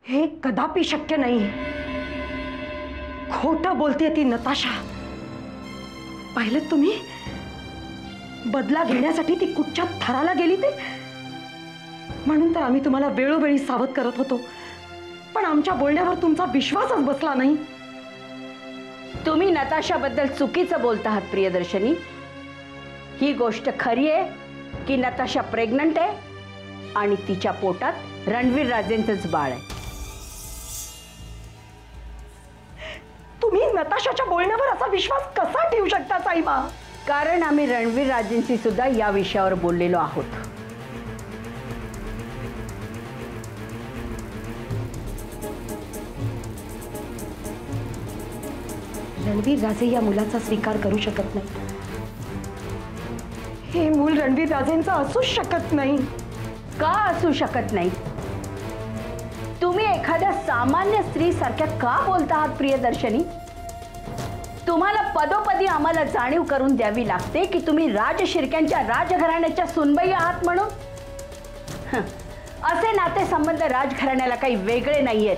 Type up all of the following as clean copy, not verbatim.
हे कदापि शक्य नाही। खोटं बोलते ती नताशा। पाहिलं तुम्ही, बदला घेण्यासाठी ती कुठच्या थराला गेली ते। म्हणून तर आम्ही तुम्हाला वेळोवेळी सावध करत होतो, पण आमच्या बोलण्यावर तुमचा विश्वासच बसला नाही। तुम्ही नताशाबद्दल चुकीचं बोलत आहात प्रियदर्शनी। ही गोष्ट खरी आहे की नताशा प्रेग्नंट आहे आणि तिच्या पोटात रणवीर राजेंचंच बाळ आहे। तुम्ही नताशाच्या बोलण्यावर असा विश्वास कसा ठेवू शकता साईबा? कारण आम्ही रणवीर राजेंशी सुद्धा या विषयावर बोललेलो आहोत। रणवीर राजे या मुलाचा स्वीकार करू शकत नाही। हे मूल रणवीर राजेंचं असूच शकत नाही। का असू शकत नाही? तुम्ही एखाद्या सामान्य स्त्री सारख्या का बोलता आहात प्रियदर्शनी? तुम्हाला पदोपदी आम्हाला जाणीव करून द्यावी लागते की तुम्ही राजशिर्क्यांच्या राजघराण्याच्या सुनबाई आहात म्हणून। असे नातेसंबंध राजघराण्याला काही वेगळे नाहीयेत।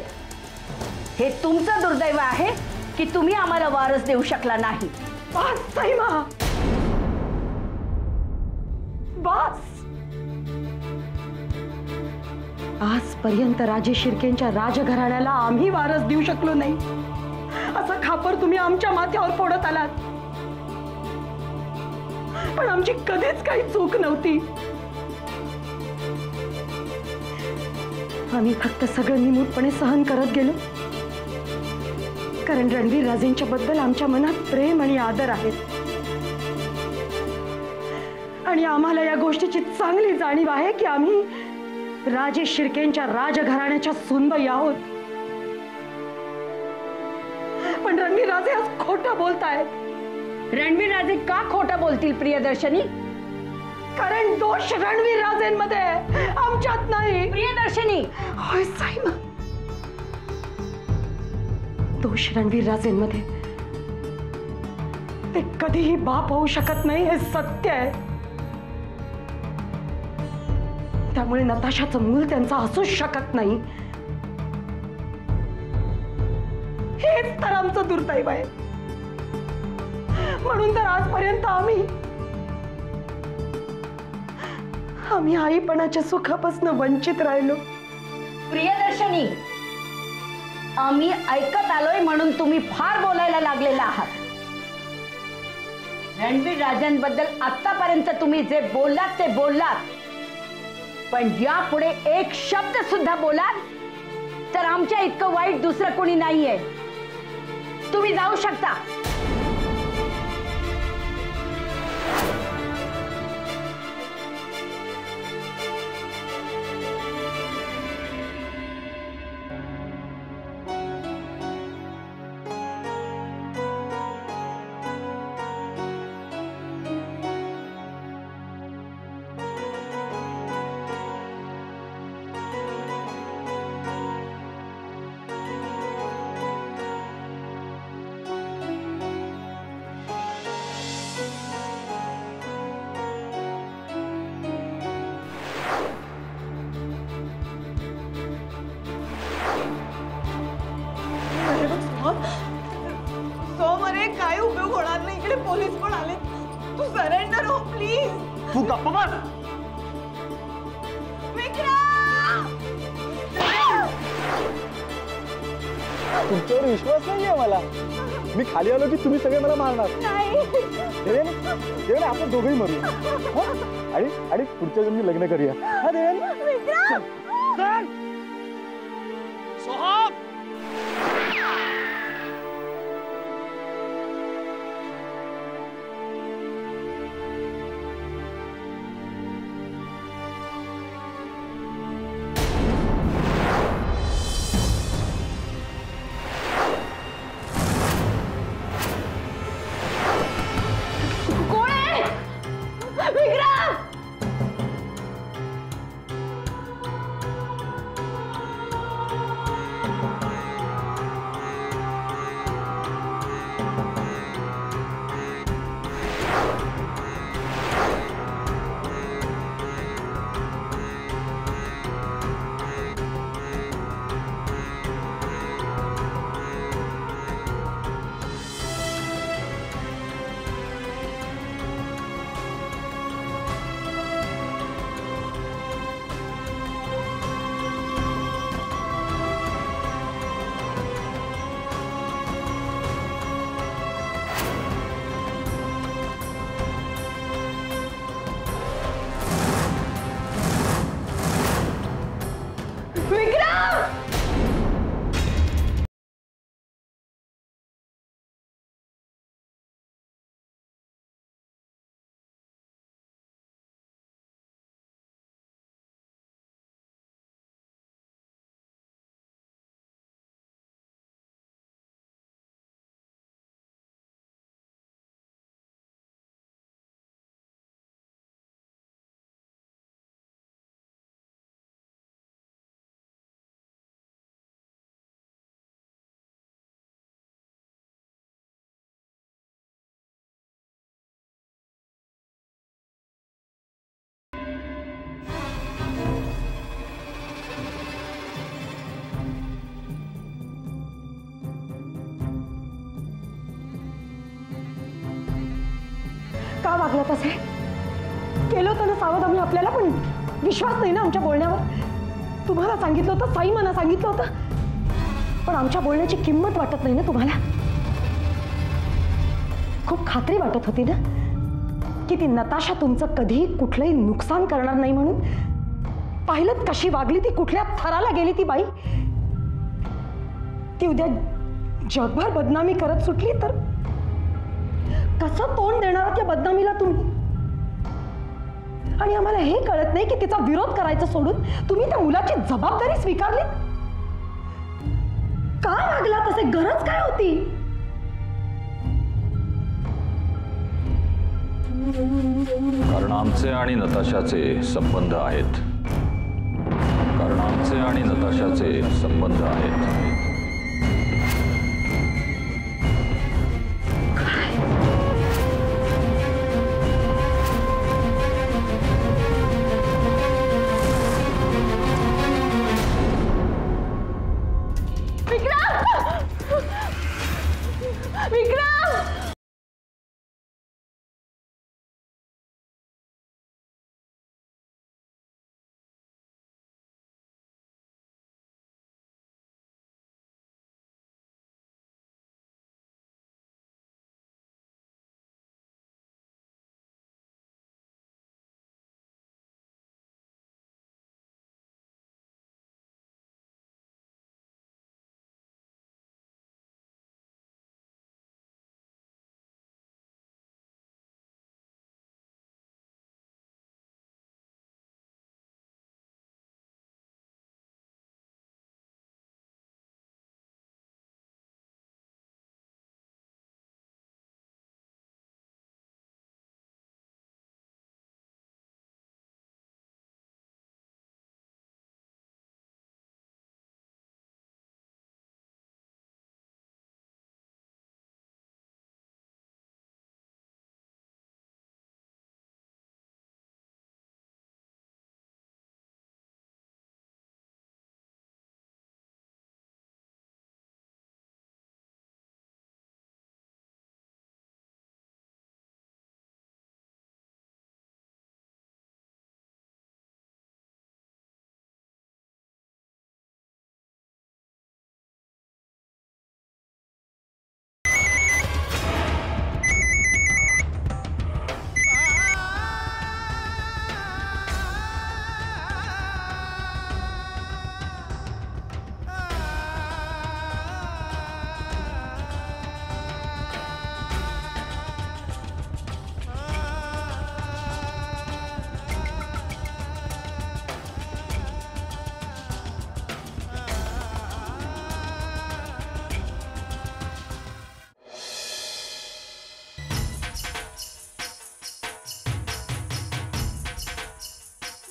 हे तुमचं दुर्दैव आहे की तुम्ही आम्हाला वारस देऊ शकला नाही। बस साईमा, बस। आजपर्यंत राजे शिर्केंच्या राजघराण्याला आम्ही वारस देऊ शकलो नाही, असं खापर तुम्ही आमच्या माथ्यावर फोडत आलात। पण आमची कधीच काही चूक नव्हती। आम्ही फक्त सगळं निमूटपणे सहन करत गेलो, कारण रणवीर राजेंच्या बद्दल आमच्या मनात प्रेम आणि आदर आहे आणि आम्हाला या गोष्टीची चांगली जाणीव आहे की आम्ही राजे शिर्केंच्या राजघराण्याच्या सुनबाई आहोत। पण रणवीर राजे आज खोटं बोलतायत। रणवीर राजे का खोटं बोलतील प्रियदर्शनी? कारण दोष रणवीर राजेंमध्ये आहे, आमच्यात नाही। प्रियदर्शनी, होय साईमा, दोष रणवीर राजेंमध्ये। ते कधीही बाप होऊ शकत नाही, हे सत्य आहे। त्यामुळे नताशाचं मूल त्यांचा असूच शकत नाही। हेच तर आमचं दुर्दैव आहे। म्हणून तर आजपर्यंत आम्ही आईपणाच्या सुखापासून वंचित राहिलो। प्रियदर्शनी, आम्ही ऐकत आलोय म्हणून तुम्ही फार बोलायला लागलेला आहात। रणवीर राजांबद्दल आतापर्यंत तुम्ही जे बोललात ते बोललात, पण यापुढे एक शब्द सुद्धा बोलाल तर आमच्या इतकं वाईट दुसरं कोणी नाहीये। तुम्ही जाऊ शकता। काय उपयोग होणार नाही, इकडे पोलीस पण आले। तू सरेंडर हो प्लीज। तू गप्प बस। तुमच्यावर विश्वास नाहीये मला। मी खाली आलो की तुम्ही सगळे मला मारणार। देवेन, आपण दोघेही मरूया आणि पुढच्या जन्मी लग्न करूया। हा देवेन, सोहम, वागला तसे? केलं होतं ना सावध आम्ही, आपल्याला पण विश्वास नाही ना आमच्या बोलण्यावर. तुम्हाला सांगितलं होतं, साई मला सांगितलं होतं, पण आमच्या बोलण्याची किंमत वाटत नाही ना तुम्हाला? खूप खात्री वाटत होती ना की ती नताशा तुमचं कधीही कुठलंही नुकसान करणार नाही म्हणून. पाहिलं कशी वागली ती, कुठल्या थराला गेली ती बाई. ती उद्या जगभर बदनामी करत सुटली तर कसं तोंड देणार त्या बदनामीला तुम्ही? आणि आम्हाला हे कळत नाही की तिचा विरोध करायचा सोडून तुम्ही त्या मुलाची जबाबदारी स्वीकारली. का वागला तसे? गरज काय होती? कारण आमचे आणि नताशाचे संबंध आहेत. कारण आमचे आणि नताशाचे संबंध आहेत.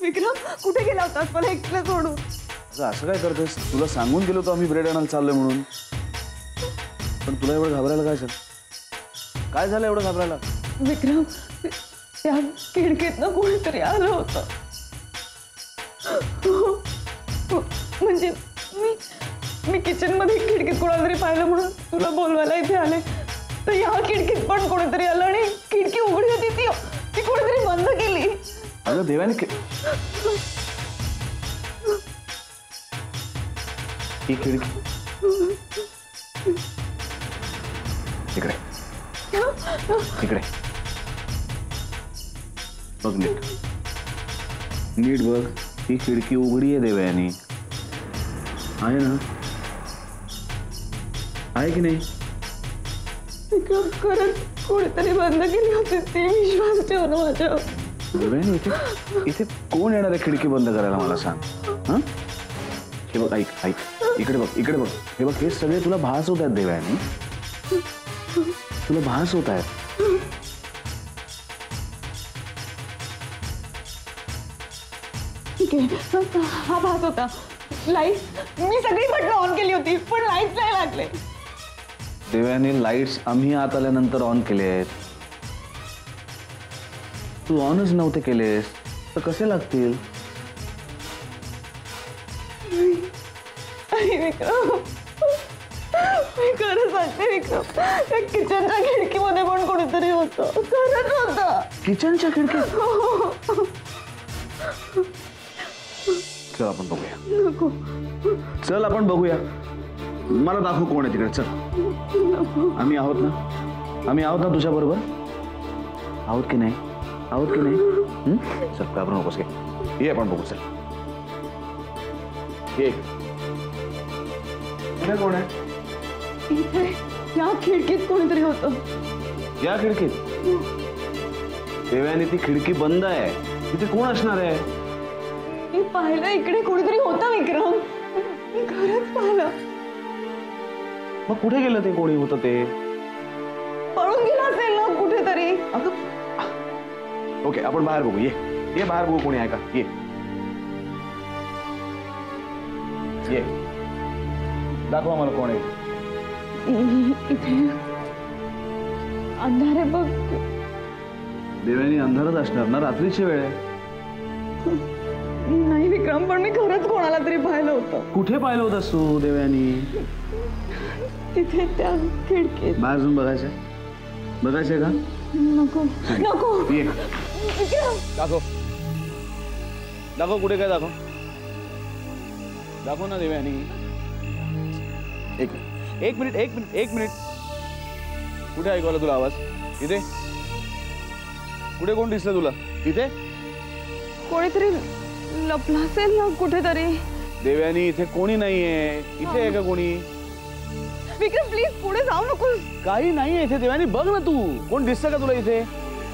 विक्रम, कुठे गेला होतास मला एकटं सोडून? असं काय करतेस? तुला सांगून गेलो होतो आम्ही ब्रेड आणायला चाललोय म्हणून. पण तुला एवढं घाबरायला काय झालं? काय झालं एवढं घाबरायला? विक्रम, त्या खिडकीतनं कोणीतरी आलं होतं. म्हणजे मी किचन मध्ये खिडकीत कोणाला तरी पाहिलं म्हणून तुला बोलवायला इथे आले. तर या खिडकीत पण कोणीतरी आलं आणि खिडकी उघडी होती, ती कोणीतरी बंद केली. अगं देवाने ही खिडकी इकडे इकडे बघ, नीट बघ. ही खिडकी उघडी आहे देवयानी, आहे ना? आहे की नाही? खरंच कोणीतरी बंद केली होती ती. विश्वास ठेव ना माझ्यावर. देवयानी, इथे कोण येणार आहे खिडकी बंद करायला मला सांग. हा, हे बघ, ऐक ऐक, इकडे बघ, इकडे बघ. हे बघ, हे सगळे तुला भास होत आहेत देवयानी, तुला भास होत आहेत. ठीक आहे, हा भास होता. लाईट मी सगळी बटणं ऑन केली होती पण लाईट नाही लागले. देवयानी, लाईट्स आम्ही आत आल्यानंतर ऑन केले आहेत. तू ऑनच नव्हते केलेस तर कसे लागतील? विक्रम, मी खरं सांगते विक्रम, त्या किचनच्या खिडकीमध्ये पण कोणीतरी होतं, खरंच होतं. किचनच्या खिडकीत? चल आपण बघूया. नको चल आपण बघूया. मला दाखव कोण आहे तिकडे. चल. आम्ही आहोत ना, आम्ही आहोत ना तुझ्या बरोबर. आहोत की नाही, आहोत की नाही? चल घाबरू नकोस. ये आपण बघू. चल ये. इथे कोण आहे? इथे या खिडकीत कोणीतरी होतं. या खिडकीत? देवयानी ती खिडकी बंद आहे. तिथे कोण असणार आहे? मी पाहिलं इकडे कोणीतरी होतं विक्रम, मी खरंच पाहिलं. मग कुठे गेलं ते कोणी होतं ते? पळून गेला असेल ना कुठेतरी. ओके आपण बाहेर बघू. ये ये बाहेर बघू कोणी आहे का. ये ये दाखवा मला कोण आहे. इथे अंधार आहे बघ. देवयानी अंधारच असणार ना, रात्रीची वेळ आहे. नाही विक्रम, पण मी खरंच कोणाला तरी पाहिलं होतं. कुठे पाहिलं होतंस तू देवयानी? तिथे त्या खिडकीत. बाहेर जाऊन बघायचंय? बघायचंय का? नको नको. ये विक्रम दाखव. दाखव कुठे काय. दाखव दाखव ना देवयानी. एक मिनिट एक मिनिट एक मिनिट. कुठे ऐकू आला तुला आवाज? इथे कुठे कोण दिसलं तुला? इथे कोणीतरी लपला असेल ना कुठेतरी. देवयानी इथे कोणी नाहीये. इथे आहे का कोणी? विक्रम प्लीज पुढे जाऊ नकोस. काही नाहीये इथे. देवयानी बघ ना तू, कोण दिसतं का तुला इथे?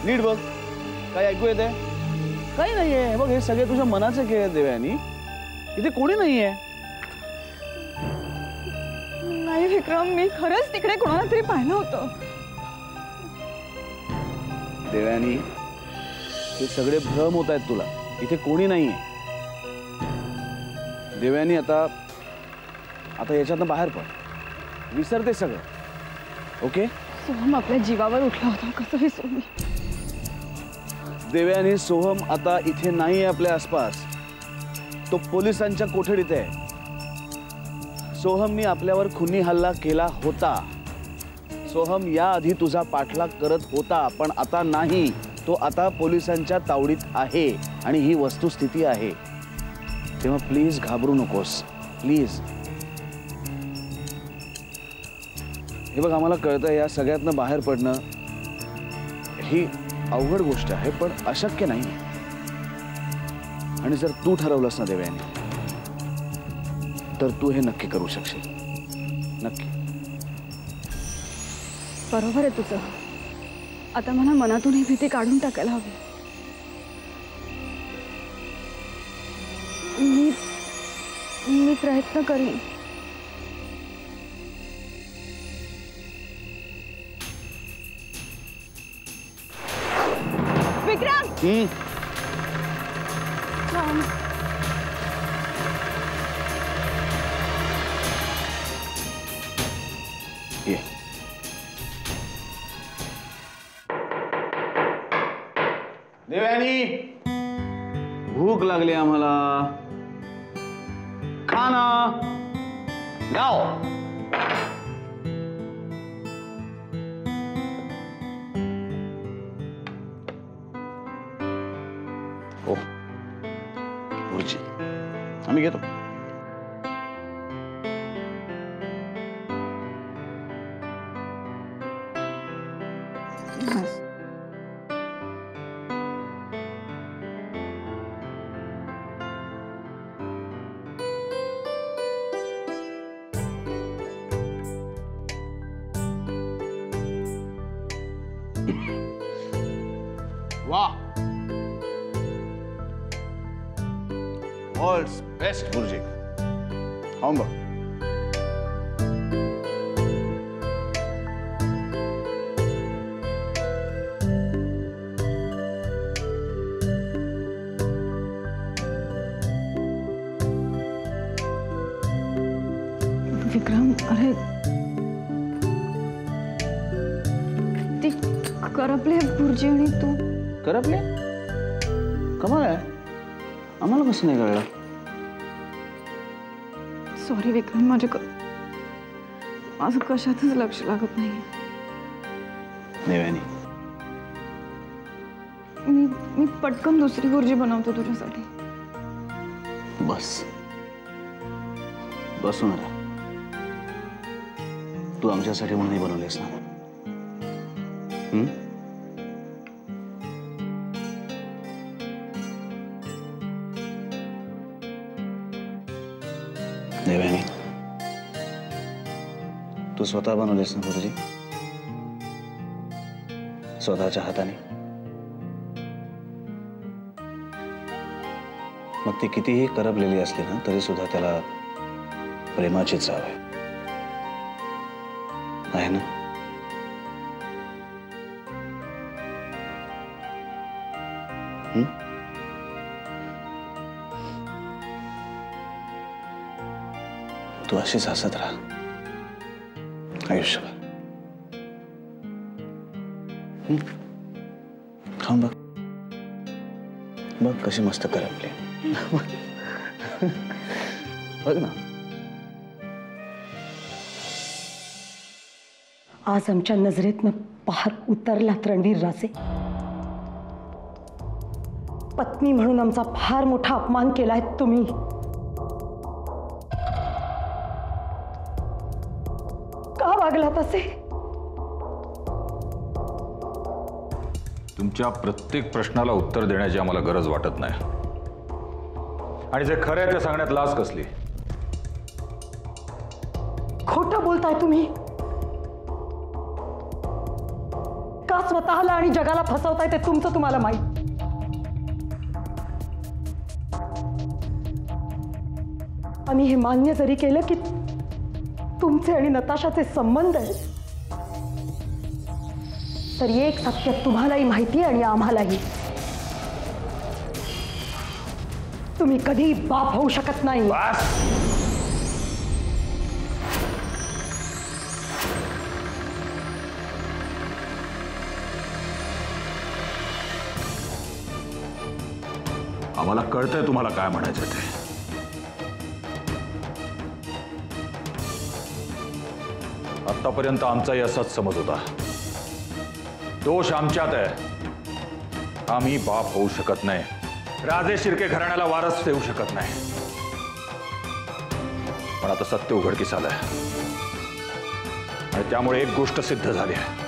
नीट बघ. काय ऐकू येते? काही नाहीये. बघ हे सगळे तुझ्या मनाचे खेळ आहेत देवयानी. इथे कोणी नाहीये. नाही विक्रम, मी खरंच तिकडे कोणाला तरी पाहिलं होतं. देवयानी हे सगळे भ्रम होत आहेत तुला. इथे कोणी नाहीये. देवयानी आता याच्यातनं बाहेर पड. विसरते सगळं. ओके. सोहम आपल्या जीवावर उठला होता, कसं विसरू मी. देवयानी सोहम आता इथे नाहीये आपल्या आसपास. तो पोलिसांच्या कोठडीत आहे. सोहमनी आपल्यावर खुनी हल्ला केला होता. सोहम याआधी तुझा पाठलाग करत होता, पण आता नाही. तो आता पोलिसांच्या तावडीत आहे आणि ही वस्तुस्थिती आहे. तेव्हा प्लीज घाबरू नकोस. प्लीज. हे बघ, आम्हाला कळतं या सगळ्यातनं बाहेर पडणं ही अवघड गोष्ट आहे, पण अशक्य नाही. आणि जर तू ठरवलंस ना देवयानी, तर तू हे नक्की करू शकशील. नक्की. बरोबर आहे तुझं. आता मला मनातून ही भीती काढून टाकायला हवी. मी प्रयत्न करीन. विक्रम ये. देवयानी भूक लागली आम्हाला. खाना गाओ. ओ भुर्जी आम्ही घेतो. वाह, वर्ल्ड्स बेस्ट भुर्जी. खाऊन बघ. विक्रम, अरे ती करपले भुर्जी आणि तू. करपले? कमाल आहे. आम्हाला कसं नाही कळलं? सॉरी विक्रम, माझं कशातच लक्ष लागत नाही. देवयानी, मी पटकन दुसरी खुर्ची बनवतो तुझ्यासाठी. बस बसून राहा. तू आमच्यासाठी म्हणून बनवलेस ना. देवयानी, तू स्वतः बनवलेस ना खुर्ची, स्वतःच्या हाताने. मग ती कितीही करपलेली असली ना तरी सुद्धा त्याला प्रेमाची चाव आहे ना. तू अशीच हसत राहा आयुष्यभर. खाऊन बघ, बघ कशी मस्त करपली. बघ ना. आज आमच्या नजरेतनं पहार उतरलात रणवीर राजे. पत्नी म्हणून आमचा फार मोठा अपमान केलाय तुम्ही. का वागलात असे? तुमच्या प्रत्येक प्रश्नाला उत्तर देण्याची आम्हाला गरज वाटत नाही, आणि जे खरं आहे ते सांगण्यात लाज कसली. खोटं बोलताय तुम्ही. का स्वतःला आणि जगाला फसवताय ते तुमचं तुम्हाला माहित. आम्ही हे मान्य जरी केलं की तुमचे आणि नताशाचे संबंध आहेत, तरी एक सत्य तुम्हालाही माहिती आणि आम्हालाही. तुम्ही कधी बाप होऊ शकत नाही. आम्हाला कळतंय तुम्हाला काय म्हणायचं ते. आतापर्यंत आमचाही असाच समज होता. दोष आमच्यात आहे. आम्ही बाप होऊ शकत नाही, राजे शिर्के घराण्याला वारस देऊ शकत नाही. पण आता सत्य उघडकीस आलंय आणि त्यामुळे एक गोष्ट सिद्ध झाली आहे.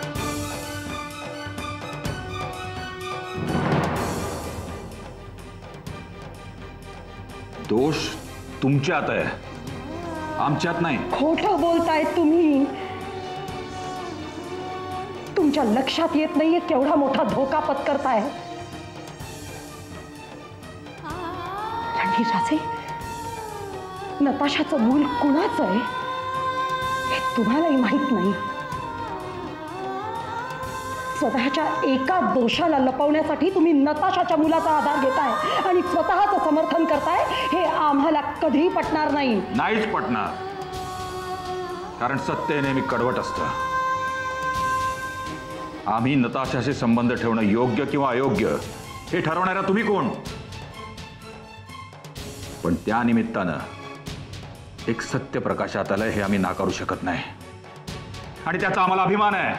दोष तुमच्यात आहे, आमच्यात नाही. खोटं बोलताय तुम्ही. तुमच्या लक्षात येत नाहीये केवढा मोठा धोका पत्करताय. रणवीर राजे, नताशाचं मूल कुणाचं आहे हे तुम्हालाही माहित नाही. स्वतःच्या एका दोषाला लपवण्यासाठी तुम्ही नताशाच्या मुलाचा आधार घेताय आणि स्वतःचं समर्थन करताय. हे आम्हाला कधीही पटणार नाही. नाहीच पटणार, कारण सत्य नेहमी कडवट असतं. आम्ही नताशाशी संबंध ठेवणं योग्य किंवा अयोग्य हे ठरवणारा तुम्ही कोण. पण त्या निमित्तानं एक सत्य प्रकाशात आलंय हे आम्ही नाकारू शकत नाही, आणि त्याचा आम्हाला अभिमान आहे.